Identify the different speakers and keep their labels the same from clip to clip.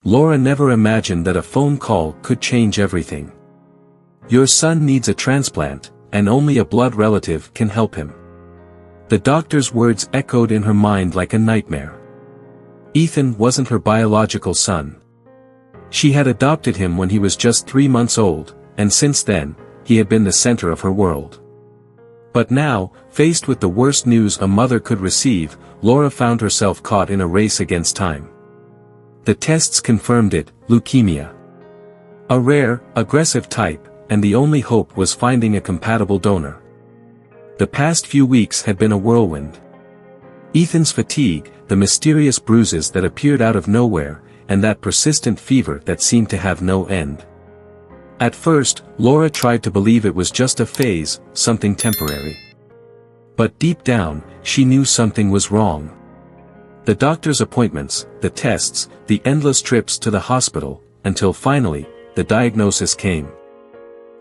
Speaker 1: Laura never imagined that a phone call could change everything. Your son needs a transplant, and only a blood relative can help him. The doctor's words echoed in her mind like a nightmare. Ethan wasn't her biological son. She had adopted him when he was just 3 months old, and since then, he had been the center of her world. But now, faced with the worst news a mother could receive, Laura found herself caught in a race against time. The tests confirmed it: leukemia. A rare, aggressive type, and the only hope was finding a compatible donor. The past few weeks had been a whirlwind. Ethan's fatigue, the mysterious bruises that appeared out of nowhere, and that persistent fever that seemed to have no end. At first, Laura tried to believe it was just a phase, something temporary. But deep down, she knew something was wrong. The doctor's appointments, the tests, the endless trips to the hospital, until finally, the diagnosis came.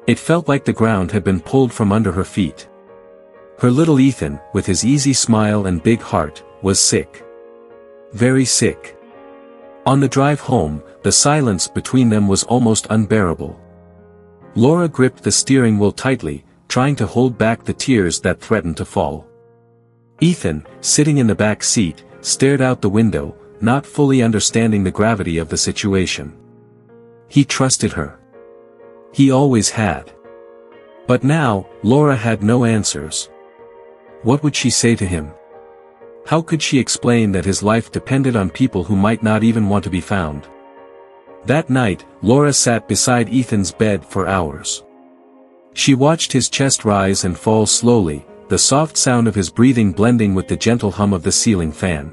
Speaker 1: It felt like the ground had been pulled from under her feet. Her little Ethan, with his easy smile and big heart, was sick. Very sick. On the drive home, the silence between them was almost unbearable. Laura gripped the steering wheel tightly, trying to hold back the tears that threatened to fall. Ethan, sitting in the back seat, stared out the window, not fully understanding the gravity of the situation. He trusted her. He always had. But now, Laura had no answers. What would she say to him? How could she explain that his life depended on people who might not even want to be found? That night, Laura sat beside Ethan's bed for hours. She watched his chest rise and fall slowly, the soft sound of his breathing blending with the gentle hum of the ceiling fan.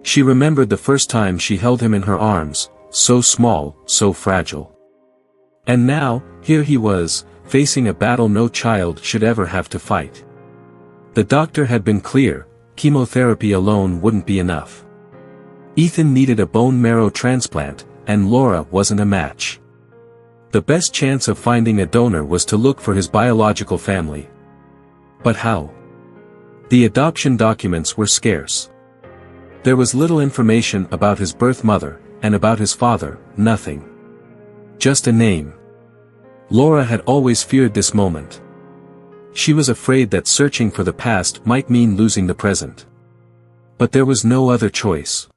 Speaker 1: She remembered the first time she held him in her arms, so small, so fragile. And now, here he was, facing a battle no child should ever have to fight. The doctor had been clear: chemotherapy alone wouldn't be enough. Ethan needed a bone marrow transplant, and Laura wasn't a match. The best chance of finding a donor was to look for his biological family. But how? The adoption documents were scarce. There was little information about his birth mother, and about his father, nothing. Just a name. Laura had always feared this moment. She was afraid that searching for the past might mean losing the present. But there was no other choice.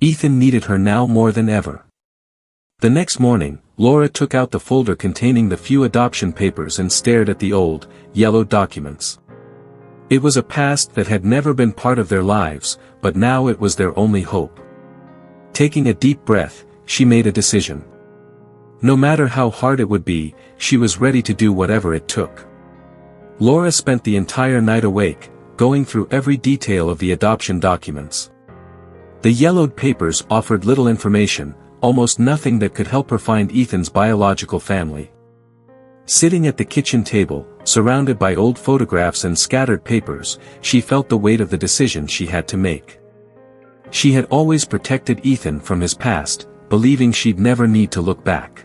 Speaker 1: Ethan needed her now more than ever. The next morning, Laura took out the folder containing the few adoption papers and stared at the old, yellowed documents. It was a past that had never been part of their lives, but now it was their only hope. Taking a deep breath, she made a decision. No matter how hard it would be, she was ready to do whatever it took. Laura spent the entire night awake, going through every detail of the adoption documents. The yellowed papers offered little information, almost nothing that could help her find Ethan's biological family. Sitting at the kitchen table, surrounded by old photographs and scattered papers, she felt the weight of the decision she had to make. She had always protected Ethan from his past, believing she'd never need to look back.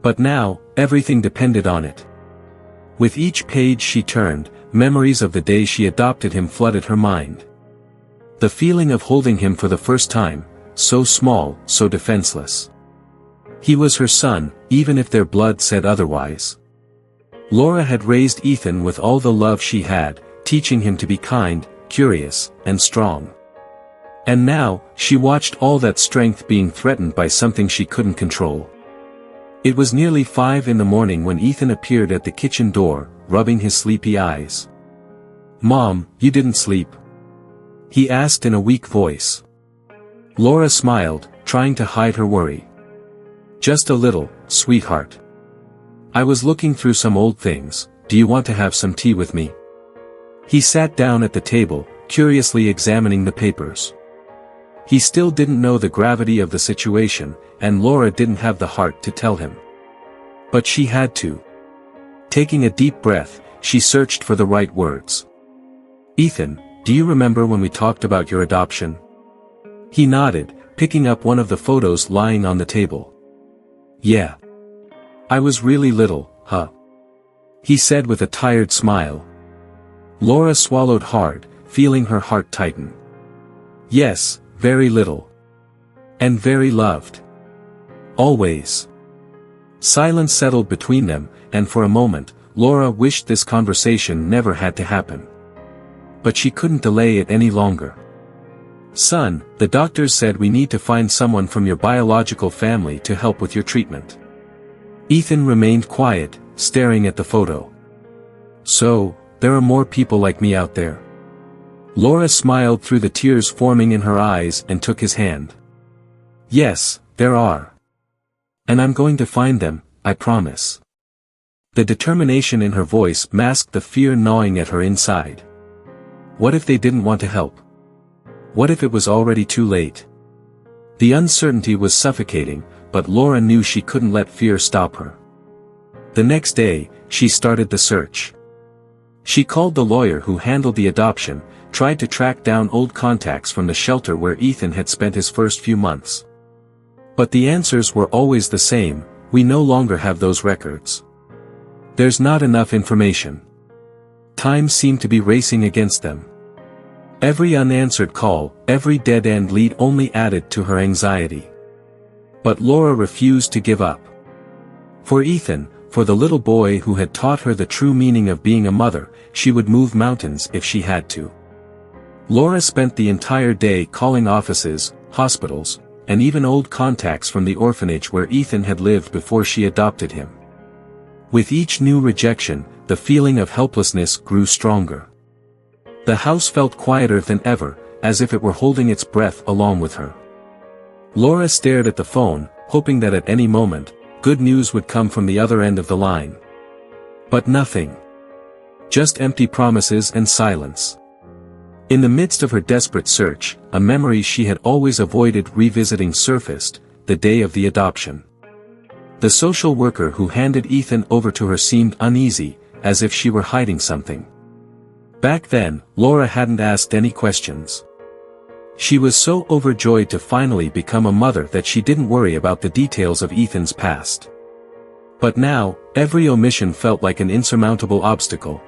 Speaker 1: But now, everything depended on it. With each page she turned, memories of the day she adopted him flooded her mind. The feeling of holding him for the first time, so small, so defenseless. He was her son, even if their blood said otherwise. Laura had raised Ethan with all the love she had, teaching him to be kind, curious, and strong. And now, she watched all that strength being threatened by something she couldn't control. It was nearly 5 in the morning when Ethan appeared at the kitchen door, rubbing his sleepy eyes. "Mom, you didn't sleep?" he asked in a weak voice. Laura smiled, trying to hide her worry. "Just a little, sweetheart. I was looking through some old things. Do you want to have some tea with me?" He sat down at the table, curiously examining the papers. He still didn't know the gravity of the situation, and Laura didn't have the heart to tell him. But she had to. Taking a deep breath, she searched for the right words. "Ethan, do you remember when we talked about your adoption?" He nodded, picking up one of the photos lying on the table. "Yeah. I was really little, huh?" he said with a tired smile. Laura swallowed hard, feeling her heart tighten. "Yes, very little. And very loved. Always. Silence settled between them, and for a moment, Laura wished this conversation never had to happen. But she couldn't delay it any longer. "Son, the doctors said we need to find someone from your biological family to help with your treatment." Ethan remained quiet, staring at the photo. "So, there are more people like me out there?" Laura smiled through the tears forming in her eyes and took his hand. "Yes, there are. And I'm going to find them, I promise." The determination in her voice masked the fear gnawing at her inside. What if they didn't want to help? What if it was already too late? The uncertainty was suffocating, but Laura knew she couldn't let fear stop her. The next day, she started the search. She called the lawyer who handled the adoption, tried to track down old contacts from the shelter where Ethan had spent his first few months. But the answers were always the same: "We no longer have those records. There's not enough information." Time seemed to be racing against them. Every unanswered call, every dead-end lead only added to her anxiety. But Laura refused to give up. For Ethan, for the little boy who had taught her the true meaning of being a mother, she would move mountains if she had to. Laura spent the entire day calling offices, hospitals, and even old contacts from the orphanage where Ethan had lived before she adopted him. With each new rejection, the feeling of helplessness grew stronger. The house felt quieter than ever, as if it were holding its breath along with her. Laura stared at the phone, hoping that at any moment, good news would come from the other end of the line. But nothing. Just empty promises and silence. In the midst of her desperate search, a memory she had always avoided revisiting surfaced: the day of the adoption. The social worker who handed Ethan over to her seemed uneasy, as if she were hiding something. Back then, Laura hadn't asked any questions. She was so overjoyed to finally become a mother that she didn't worry about the details of Ethan's past. But now, every omission felt like an insurmountable obstacle.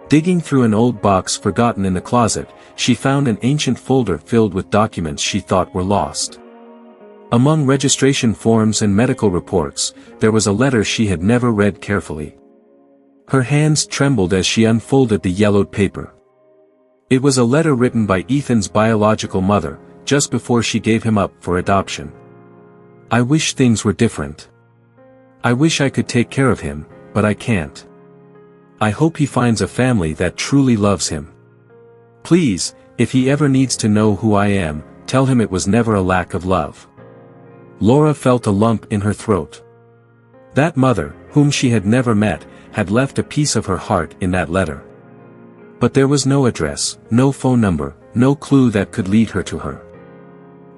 Speaker 1: Digging through an old box forgotten in the closet, she found an ancient folder filled with documents she thought were lost. Among registration forms and medical reports, there was a letter she had never read carefully. Her hands trembled as she unfolded the yellowed paper. It was a letter written by Ethan's biological mother, just before she gave him up for adoption. "I wish things were different. I wish I could take care of him, but I can't. I hope he finds a family that truly loves him. Please, if he ever needs to know who I am, tell him it was never a lack of love." Laura felt a lump in her throat. That mother, whom she had never met, had left a piece of her heart in that letter. But there was no address, no phone number, no clue that could lead her to her.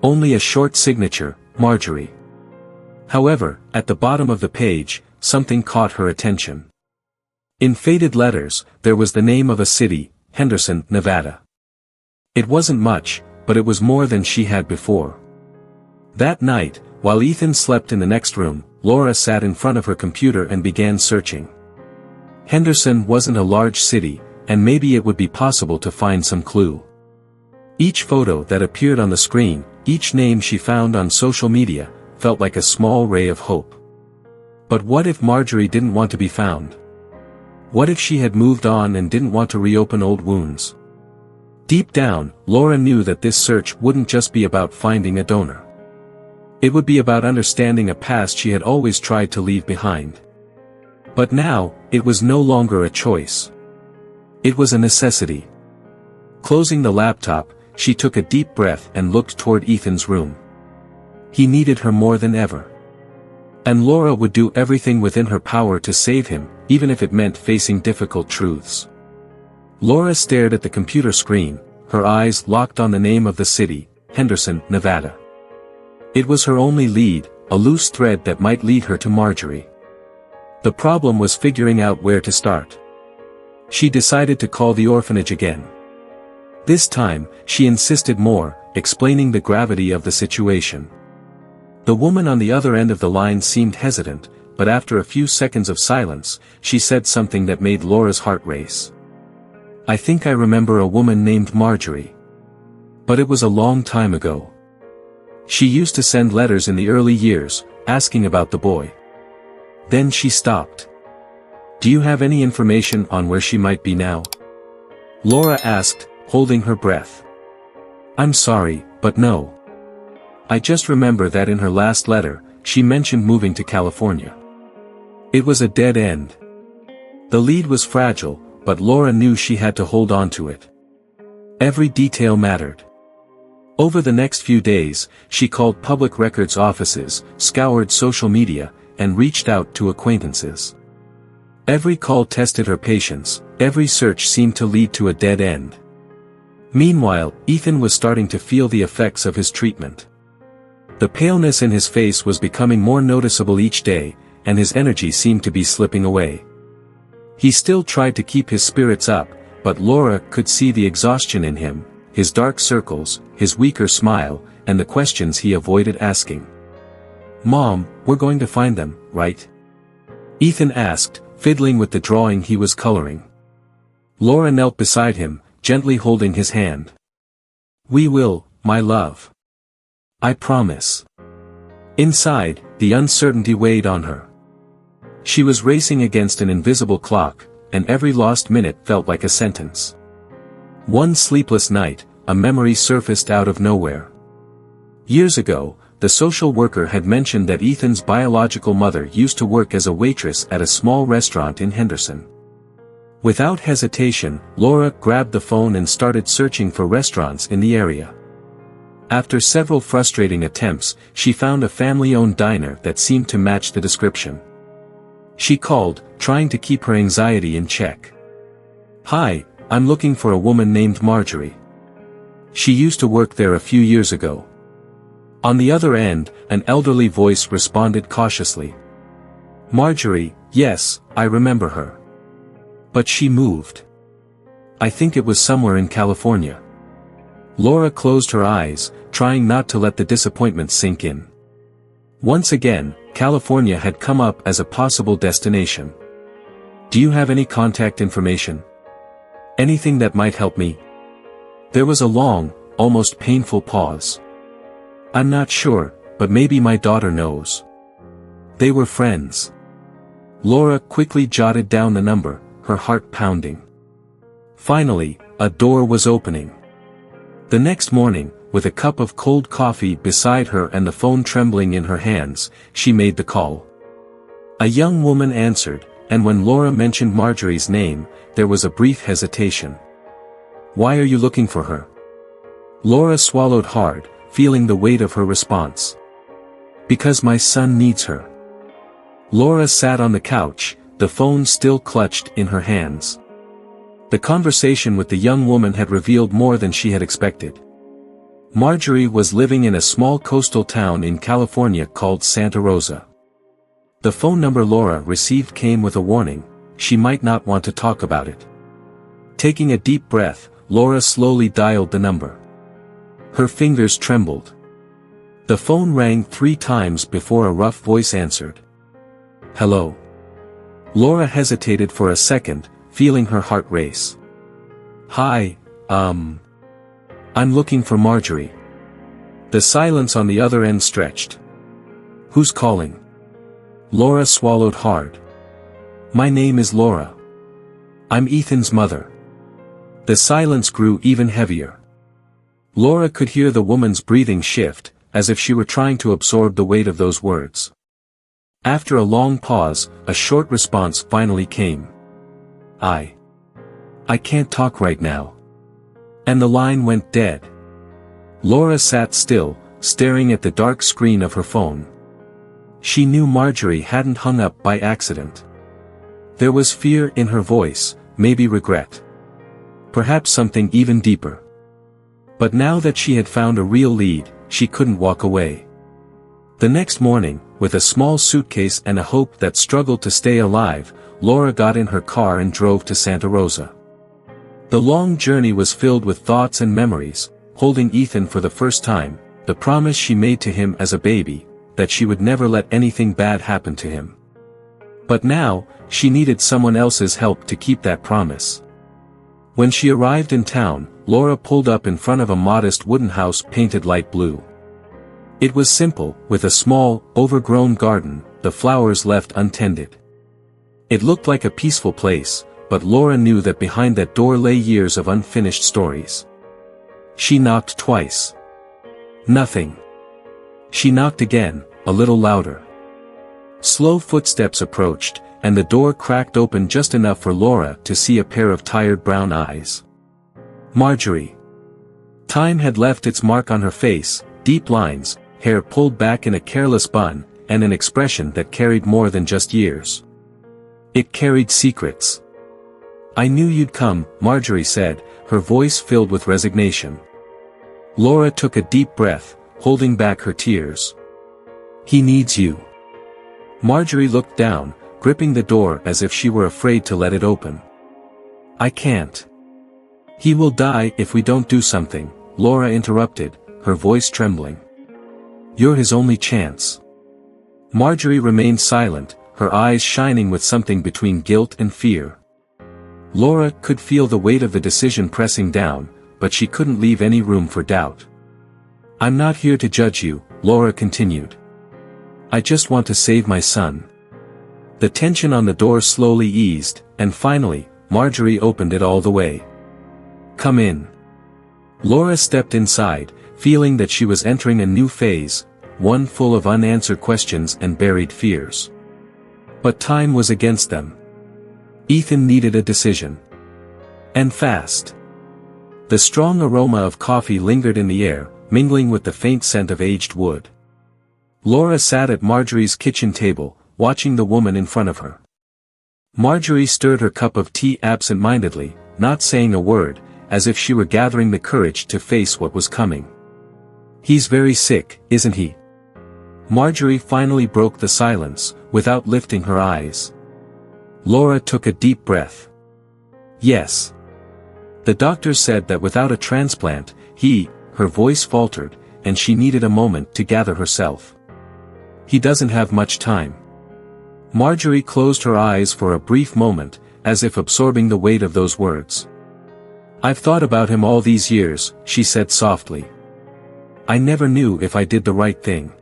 Speaker 1: Only a short signature: Marjorie. However, at the bottom of the page, something caught her attention. In faded letters, there was the name of a city: Henderson, Nevada. It wasn't much, but it was more than she had before. That night, while Ethan slept in the next room, Laura sat in front of her computer and began searching. Henderson wasn't a large city, and maybe it would be possible to find some clue. Each photo that appeared on the screen, each name she found on social media, felt like a small ray of hope. But what if Marjorie didn't want to be found? What if she had moved on and didn't want to reopen old wounds? Deep down, Laura knew that this search wouldn't just be about finding a donor. It would be about understanding a past she had always tried to leave behind. But now, it was no longer a choice. It was a necessity. Closing the laptop, she took a deep breath and looked toward Ethan's room. He needed her more than ever. And Laura would do everything within her power to save him, even if it meant facing difficult truths. Laura stared at the computer screen, her eyes locked on the name of the city: Henderson, Nevada. It was her only lead, a loose thread that might lead her to Marjorie. The problem was figuring out where to start. She decided to call the orphanage again. This time, she insisted more, explaining the gravity of the situation. The woman on the other end of the line seemed hesitant, but after a few seconds of silence, she said something that made Laura's heart race. "I think I remember a woman named Marjorie. But it was a long time ago. She used to send letters in the early years, asking about the boy. Then she stopped. Do you have any information on where she might be now? Laura asked, holding her breath. I'm sorry, but no. I just remember that in her last letter, she mentioned moving to California. It was a dead end. The lead was fragile, but Laura knew she had to hold on to it. Every detail mattered. Over the next few days, she called public records offices, scoured social media, and reached out to acquaintances. Every call tested her patience, every search seemed to lead to a dead end. Meanwhile, Ethan was starting to feel the effects of his treatment. The paleness in his face was becoming more noticeable each day, and his energy seemed to be slipping away. He still tried to keep his spirits up, but Laura could see the exhaustion in him, his dark circles, his weaker smile, and the questions he avoided asking. Mom, we're going to find them, right? Ethan asked, fiddling with the drawing he was coloring. Laura knelt beside him, gently holding his hand. We will, my love. I promise. Inside, the uncertainty weighed on her. She was racing against an invisible clock, and every lost minute felt like a sentence. One sleepless night, a memory surfaced out of nowhere. Years ago, the social worker had mentioned that Ethan's biological mother used to work as a waitress at a small restaurant in Henderson. Without hesitation, Laura grabbed the phone and started searching for restaurants in the area. After several frustrating attempts, she found a family-owned diner that seemed to match the description. She called, trying to keep her anxiety in check. Hi, I'm looking for a woman named Marjorie. She used to work there a few years ago. On the other end, an elderly voice responded cautiously. Marjorie, yes, I remember her. But she moved. I think it was somewhere in California. Laura closed her eyes, trying not to let the disappointment sink in. Once again, California had come up as a possible destination. Do you have any contact information? Anything that might help me? There was a long, almost painful pause. I'm not sure, but maybe my daughter knows. They were friends. Laura quickly jotted down the number, her heart pounding. Finally, a door was opening. The next morning, with a cup of cold coffee beside her and the phone trembling in her hands, she made the call. A young woman answered, and when Laura mentioned Marjorie's name, there was a brief hesitation. Why are you looking for her? Laura swallowed hard, feeling the weight of her response. Because my son needs her. Laura sat on the couch, the phone still clutched in her hands. The conversation with the young woman had revealed more than she had expected. Marjorie was living in a small coastal town in California called Santa Rosa. The phone number Laura received came with a warning: she might not want to talk about it. Taking a deep breath, Laura slowly dialed the number. Her fingers trembled. The phone rang 3 times before a rough voice answered. Hello. Laura hesitated for a second, feeling her heart race. Hi, I'm looking for Marjorie. The silence on the other end stretched. Who's calling? Laura swallowed hard. My name is Laura. I'm Ethan's mother. The silence grew even heavier. Laura could hear the woman's breathing shift, as if she were trying to absorb the weight of those words. After a long pause, a short response finally came. I can't talk right now. And the line went dead. Laura sat still, staring at the dark screen of her phone. She knew Marjorie hadn't hung up by accident. There was fear in her voice, maybe regret. Perhaps something even deeper. But now that she had found a real lead, she couldn't walk away. The next morning, with a small suitcase and a hope that struggled to stay alive, Laura got in her car and drove to Santa Rosa. The long journey was filled with thoughts and memories, holding Ethan for the first time, the promise she made to him as a baby, that she would never let anything bad happen to him. But now, she needed someone else's help to keep that promise. When she arrived in town, Laura pulled up in front of a modest wooden house painted light blue. It was simple, with a small, overgrown garden, the flowers left untended. It looked like a peaceful place, but Laura knew that behind that door lay years of unfinished stories. She knocked twice. Nothing. She knocked again, a little louder. Slow footsteps approached, and the door cracked open just enough for Laura to see a pair of tired brown eyes. Marjorie. Time had left its mark on her face, deep lines, hair pulled back in a careless bun, and an expression that carried more than just years. It carried secrets. "I knew you'd come," Marjorie said, her voice filled with resignation. Laura took a deep breath, holding back her tears. "He needs you." Marjorie looked down, gripping the door as if she were afraid to let it open. "I can't. He will die if we don't do something," Laura interrupted, her voice trembling. "You're his only chance." Marjorie remained silent, her eyes shining with something between guilt and fear. Laura could feel the weight of the decision pressing down, but she couldn't leave any room for doubt. "I'm not here to judge you," Laura continued. "I just want to save my son." The tension on the door slowly eased, and finally, Marjorie opened it all the way. "Come in." Laura stepped inside, feeling that she was entering a new phase, one full of unanswered questions and buried fears. But time was against them. Ethan needed a decision. And fast. The strong aroma of coffee lingered in the air, mingling with the faint scent of aged wood. Laura sat at Marjorie's kitchen table, watching the woman in front of her. Marjorie stirred her cup of tea absent-mindedly, not saying a word, as if she were gathering the courage to face what was coming. "He's very sick, isn't he?" Marjorie finally broke the silence, without lifting her eyes. Laura took a deep breath. "Yes. The doctor said that without a transplant, her voice faltered, and she needed a moment to gather herself. "He doesn't have much time." Marjorie closed her eyes for a brief moment, as if absorbing the weight of those words. "I've thought about him all these years," she said softly. "I never knew if I did the right thing."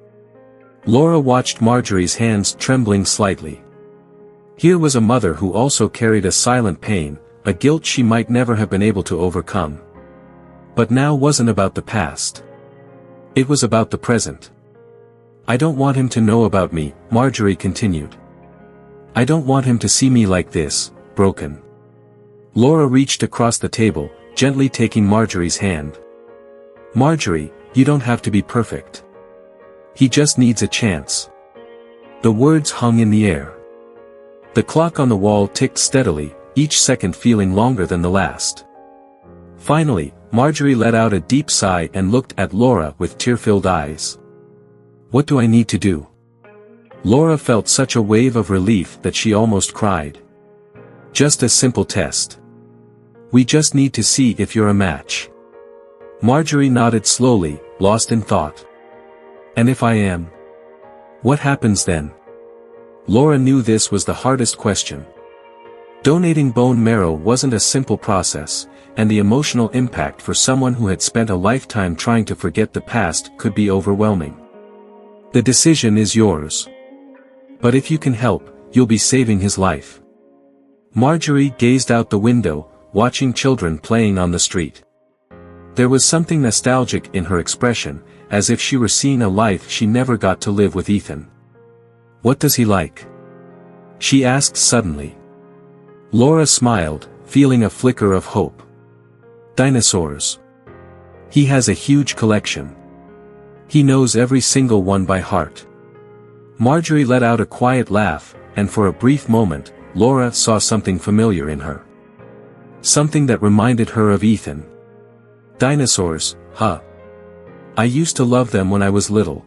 Speaker 1: Laura watched Marjorie's hands trembling slightly. Here was a mother who also carried a silent pain, a guilt she might never have been able to overcome. But now wasn't about the past. It was about the present. "I don't want him to know about me," Marjorie continued. "I don't want him to see me like this, broken." Laura reached across the table, gently taking Marjorie's hand. "Marjorie, you don't have to be perfect. He just needs a chance." The words hung in the air. The clock on the wall ticked steadily, each second feeling longer than the last. Finally, Marjorie let out a deep sigh and looked at Laura with tear-filled eyes. "What do I need to do?" Laura felt such a wave of relief that she almost cried. "Just a simple test. We just need to see if you're a match." Marjorie nodded slowly, lost in thought. "And if I am? What happens then?" Laura knew this was the hardest question. Donating bone marrow wasn't a simple process, and the emotional impact for someone who had spent a lifetime trying to forget the past could be overwhelming. "The decision is yours. But if you can help, you'll be saving his life." Marjorie gazed out the window, watching children playing on the street. There was something nostalgic in her expression, as if she were seeing a life she never got to live with Ethan. "What does he like?" she asked suddenly. Laura smiled, feeling a flicker of hope. "Dinosaurs. He has a huge collection. He knows every single one by heart." Marjorie let out a quiet laugh, and for a brief moment, Laura saw something familiar in her. Something that reminded her of Ethan. "Dinosaurs, huh? I used to love them when I was little."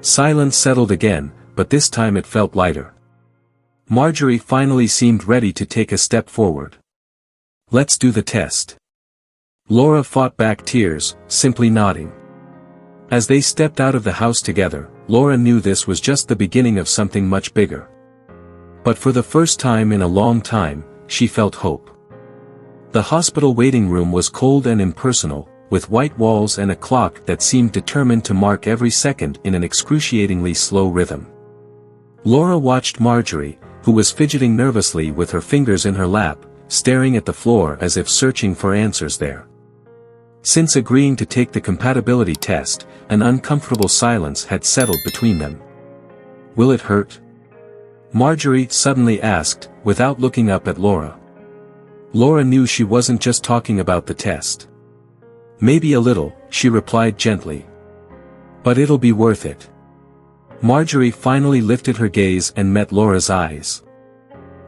Speaker 1: Silence settled again, but this time it felt lighter. Marjorie finally seemed ready to take a step forward. "Let's do the test." Laura fought back tears, simply nodding. As they stepped out of the house together, Laura knew this was just the beginning of something much bigger. But for the first time in a long time, she felt hope. The hospital waiting room was cold and impersonal, with white walls and a clock that seemed determined to mark every second in an excruciatingly slow rhythm. Laura watched Marjorie, who was fidgeting nervously with her fingers in her lap, staring at the floor as if searching for answers there. Since agreeing to take the compatibility test, an uncomfortable silence had settled between them. "Will it hurt?" Marjorie suddenly asked, without looking up at Laura. Laura knew she wasn't just talking about the test. "Maybe a little," she replied gently. "But it'll be worth it." Marjorie finally lifted her gaze and met Laura's eyes.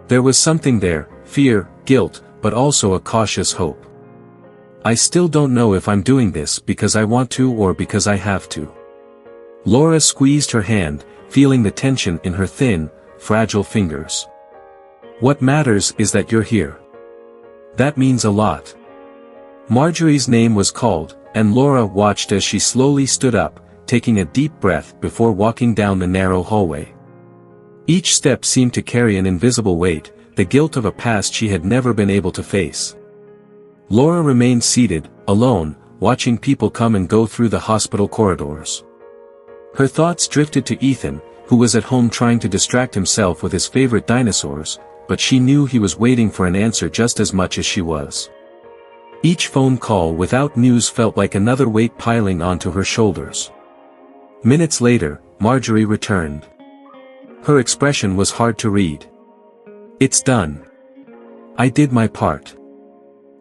Speaker 1: There was something there, fear, guilt, but also a cautious hope. "I still don't know if I'm doing this because I want to or because I have to." Laura squeezed her hand, feeling the tension in her thin, fragile fingers. "What matters is that you're here. That means a lot." Marjorie's name was called, and Laura watched as she slowly stood up, taking a deep breath before walking down the narrow hallway. Each step seemed to carry an invisible weight, the guilt of a past she had never been able to face. Laura remained seated, alone, watching people come and go through the hospital corridors. Her thoughts drifted to Ethan, who was at home trying to distract himself with his favorite dinosaurs, but she knew he was waiting for an answer just as much as she was. Each phone call without news felt like another weight piling onto her shoulders. Minutes later, Marjorie returned. Her expression was hard to read. "It's done. I did my part."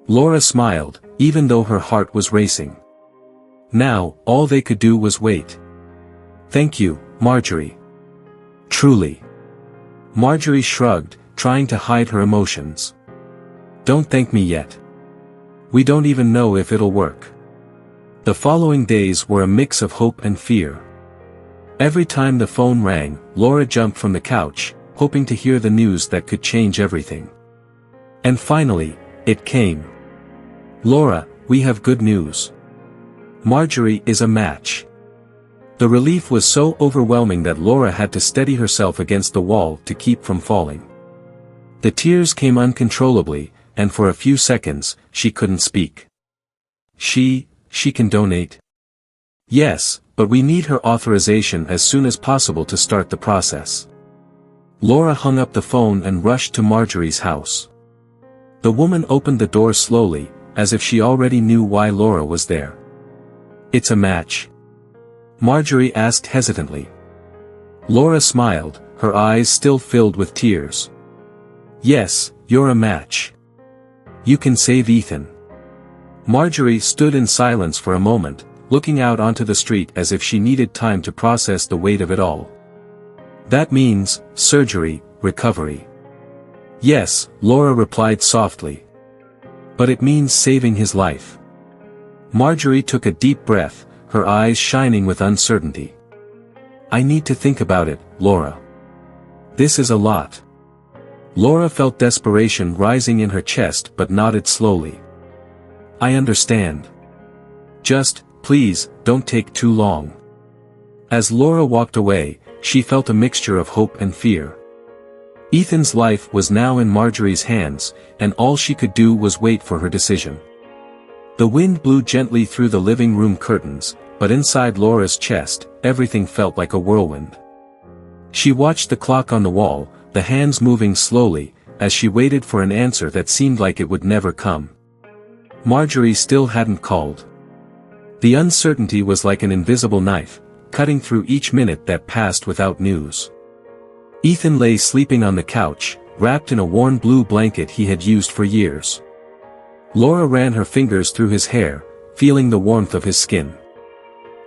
Speaker 1: Laura smiled, even though her heart was racing. Now, all they could do was wait. "Thank you, Marjorie." "Truly." Marjorie shrugged, trying to hide her emotions. "Don't thank me yet. We don't even know if it'll work." The following days were a mix of hope and fear. Every time the phone rang, Laura jumped from the couch, hoping to hear the news that could change everything. And finally, it came. "Laura, we have good news. Marjorie is a match." The relief was so overwhelming that Laura had to steady herself against the wall to keep from falling. The tears came uncontrollably, and for a few seconds, she couldn't speak. She can donate." "Yes, but we need her authorization as soon as possible to start the process." Laura hung up the phone and rushed to Marjorie's house. The woman opened the door slowly, as if she already knew why Laura was there. "It's a match?" Marjorie asked hesitantly. Laura smiled, her eyes still filled with tears. "Yes, you're a match. You can save Ethan." Marjorie stood in silence for a moment, looking out onto the street as if she needed time to process the weight of it all. "That means, surgery, recovery." "Yes," Laura replied softly. "But it means saving his life." Marjorie took a deep breath, her eyes shining with uncertainty. "I need to think about it, Laura. This is a lot." Laura felt desperation rising in her chest but nodded slowly. "I understand. Just, please, don't take too long." As Laura walked away, she felt a mixture of hope and fear. Ethan's life was now in Marjorie's hands, and all she could do was wait for her decision. The wind blew gently through the living room curtains, but inside Laura's chest, everything felt like a whirlwind. She watched the clock on the wall, the hands moving slowly, as she waited for an answer that seemed like it would never come. Marjorie still hadn't called. The uncertainty was like an invisible knife, cutting through each minute that passed without news. Ethan lay sleeping on the couch, wrapped in a worn blue blanket he had used for years. Laura ran her fingers through his hair, feeling the warmth of his skin.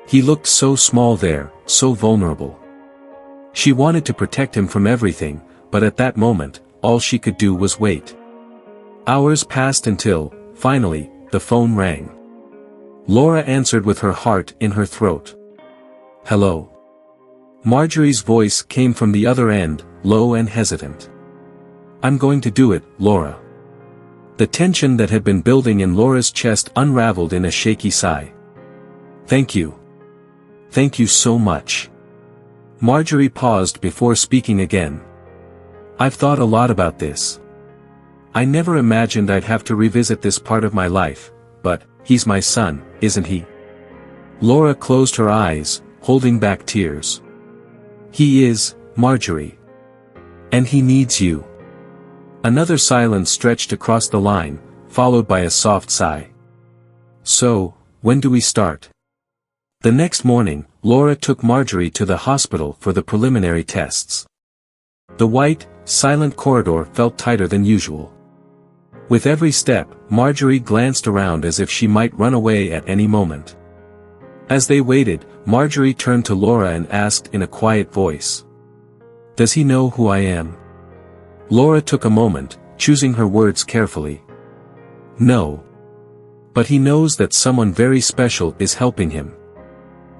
Speaker 1: He looked so small there, so vulnerable. She wanted to protect him from everything, but at that moment, all she could do was wait. Hours passed until, finally, the phone rang. Laura answered with her heart in her throat. "Hello." Marjorie's voice came from the other end, low and hesitant. "I'm going to do it, Laura." The tension that had been building in Laura's chest unraveled in a shaky sigh. "Thank you. Thank you so much." Marjorie paused before speaking again. "I've thought a lot about this. I never imagined I'd have to revisit this part of my life, but, he's my son, isn't he? Laura closed her eyes, holding back tears. He is, Marjorie. And he needs you. Another silence stretched across the line, followed by a soft sigh. So, when do we start? The next morning, Laura took Marjorie to the hospital for the preliminary tests. The white, silent corridor felt tighter than usual. With every step, Marjorie glanced around as if she might run away at any moment. As they waited, Marjorie turned to Laura and asked in a quiet voice. Does he know who I am? Laura took a moment, choosing her words carefully. No. But he knows that someone very special is helping him.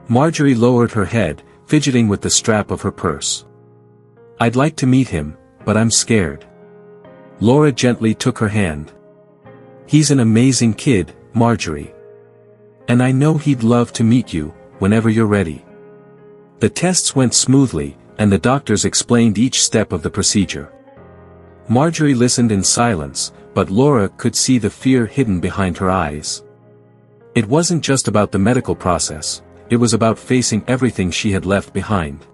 Speaker 1: Marjorie lowered her head, fidgeting with the strap of her purse. I'd like to meet him, but I'm scared. Laura gently took her hand. He's an amazing kid, Marjorie. And I know he'd love to meet you, whenever you're ready. The tests went smoothly, and the doctors explained each step of the procedure. Marjorie listened in silence, but Laura could see the fear hidden behind her eyes. It wasn't just about the medical process, it was about facing everything she had left behind.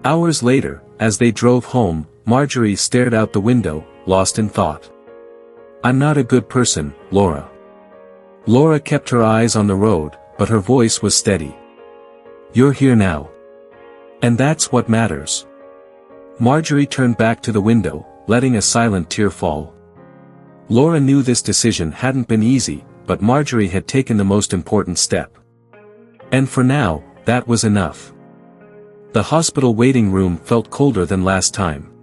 Speaker 1: Hours later, as they drove home, Marjorie stared out the window, lost in thought. I'm not a good person, Laura. Laura kept her eyes on the road, but her voice was steady. You're here now. And that's what matters. Marjorie turned back to the window, letting a silent tear fall. Laura knew this decision hadn't been easy, but Marjorie had taken the most important step. And for now, that was enough. The hospital waiting room felt colder than last time.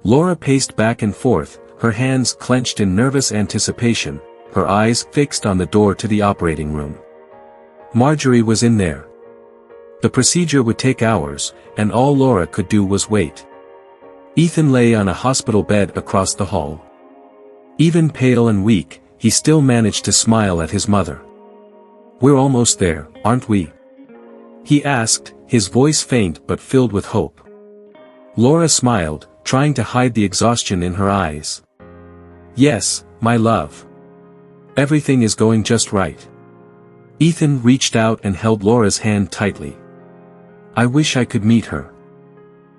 Speaker 1: Laura paced back and forth, her hands clenched in nervous anticipation, her eyes fixed on the door to the operating room. Marjorie was in there. The procedure would take hours, and all Laura could do was wait. Ethan lay on a hospital bed across the hall. Even pale and weak, he still managed to smile at his mother. We're almost there, aren't we? He asked, his voice faint but filled with hope. Laura smiled, trying to hide the exhaustion in her eyes. Yes, my love. Everything is going just right. Ethan reached out and held Laura's hand tightly. I wish I could meet her.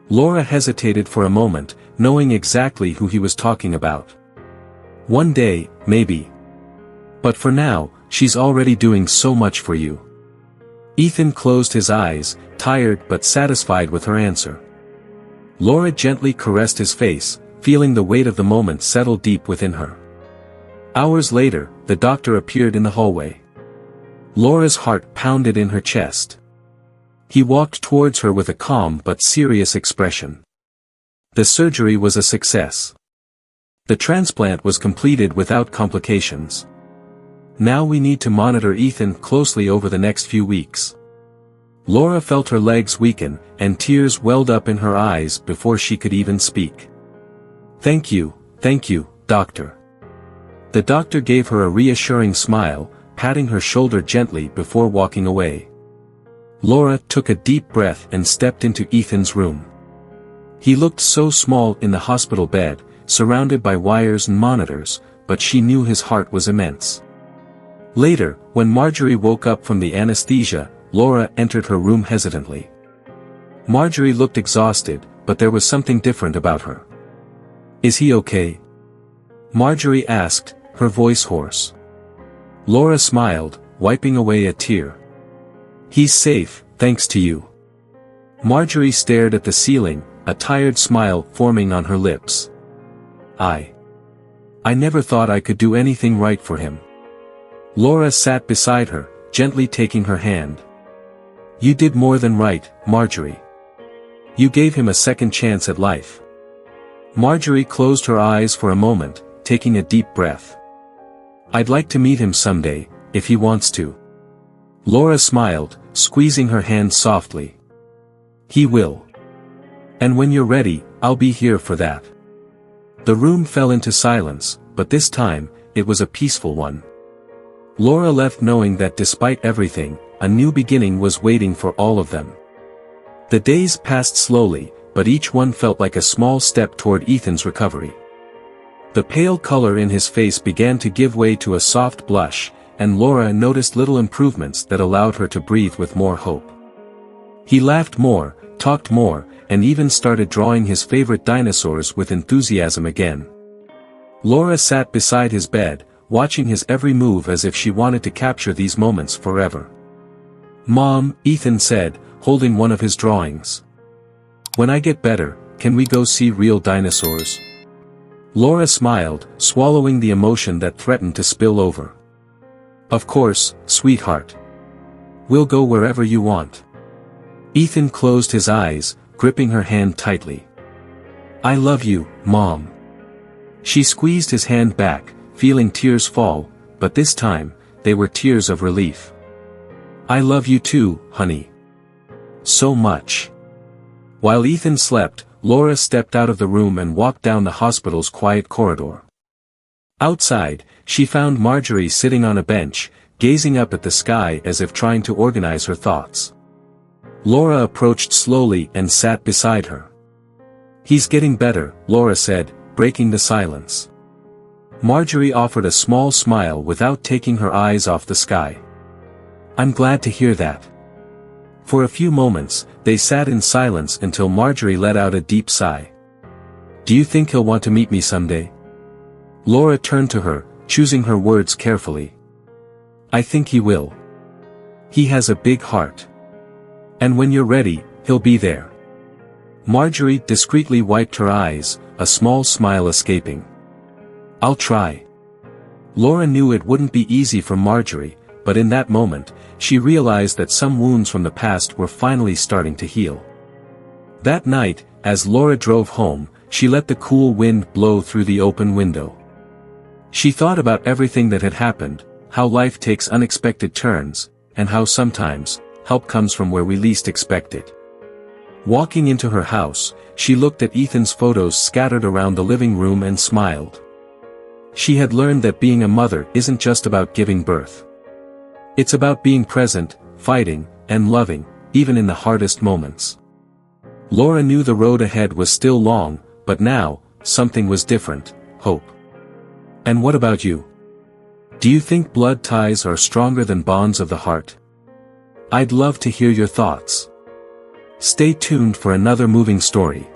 Speaker 1: Laura hesitated for a moment, knowing exactly who he was talking about. One day, maybe. But for now, she's already doing so much for you. Ethan closed his eyes, tired but satisfied with her answer. Laura gently caressed his face, feeling the weight of the moment settle deep within her. Hours later, the doctor appeared in the hallway. Laura's heart pounded in her chest. He walked towards her with a calm but serious expression. The surgery was a success. The transplant was completed without complications. Now we need to monitor Ethan closely over the next few weeks. Laura felt her legs weaken, and tears welled up in her eyes before she could even speak. Thank you, doctor. The doctor gave her a reassuring smile, patting her shoulder gently before walking away. Laura took a deep breath and stepped into Ethan's room. He looked so small in the hospital bed, surrounded by wires and monitors, but she knew his heart was immense. Later, when Marjorie woke up from the anesthesia, Laura entered her room hesitantly. Marjorie looked exhausted, but there was something different about her. Is he okay? Marjorie asked, her voice hoarse. Laura smiled, wiping away a tear. He's safe, thanks to you. Marjorie stared at the ceiling, a tired smile forming on her lips. I never thought I could do anything right for him. Laura sat beside her, gently taking her hand. You did more than right, Marjorie. You gave him a second chance at life. Marjorie closed her eyes for a moment, taking a deep breath. I'd like to meet him someday, if he wants to. Laura smiled, squeezing her hand softly. He will. And when you're ready, I'll be here for that. The room fell into silence, but this time, it was a peaceful one. Laura left knowing that despite everything, a new beginning was waiting for all of them. The days passed slowly, but each one felt like a small step toward Ethan's recovery. The pale color in his face began to give way to a soft blush, and Laura noticed little improvements that allowed her to breathe with more hope. He laughed more, talked more, and even started drawing his favorite dinosaurs with enthusiasm again. Laura sat beside his bed, watching his every move as if she wanted to capture these moments forever. "Mom," Ethan said, holding one of his drawings. "When I get better, can we go see real dinosaurs?" Laura smiled, swallowing the emotion that threatened to spill over. "Of course, sweetheart. We'll go wherever you want." Ethan closed his eyes, gripping her hand tightly. "I love you, Mom." She squeezed his hand back, feeling tears fall, but this time, they were tears of relief. "I love you too, honey. So much." While Ethan slept, Laura stepped out of the room and walked down the hospital's quiet corridor. Outside, she found Marjorie sitting on a bench, gazing up at the sky as if trying to organize her thoughts. Laura approached slowly and sat beside her. "He's getting better," Laura said, breaking the silence. Marjorie offered a small smile without taking her eyes off the sky. "I'm glad to hear that." For a few moments, they sat in silence until Marjorie let out a deep sigh. "Do you think he'll want to meet me someday?" Laura turned to her, choosing her words carefully. "I think he will. He has a big heart. And when you're ready, he'll be there." Marjorie discreetly wiped her eyes, a small smile escaping. "I'll try." Laura knew it wouldn't be easy for Marjorie, but in that moment, she realized that some wounds from the past were finally starting to heal. That night, as Laura drove home, she let the cool wind blow through the open window. She thought about everything that had happened, how life takes unexpected turns, and how sometimes, help comes from where we least expect it. Walking into her house, she looked at Ethan's photos scattered around the living room and smiled. She had learned that being a mother isn't just about giving birth. It's about being present, fighting, and loving, even in the hardest moments. Laura knew the road ahead was still long, but now, something was different: hope. And what about you? Do you think blood ties are stronger than bonds of the heart? I'd love to hear your thoughts. Stay tuned for another moving story.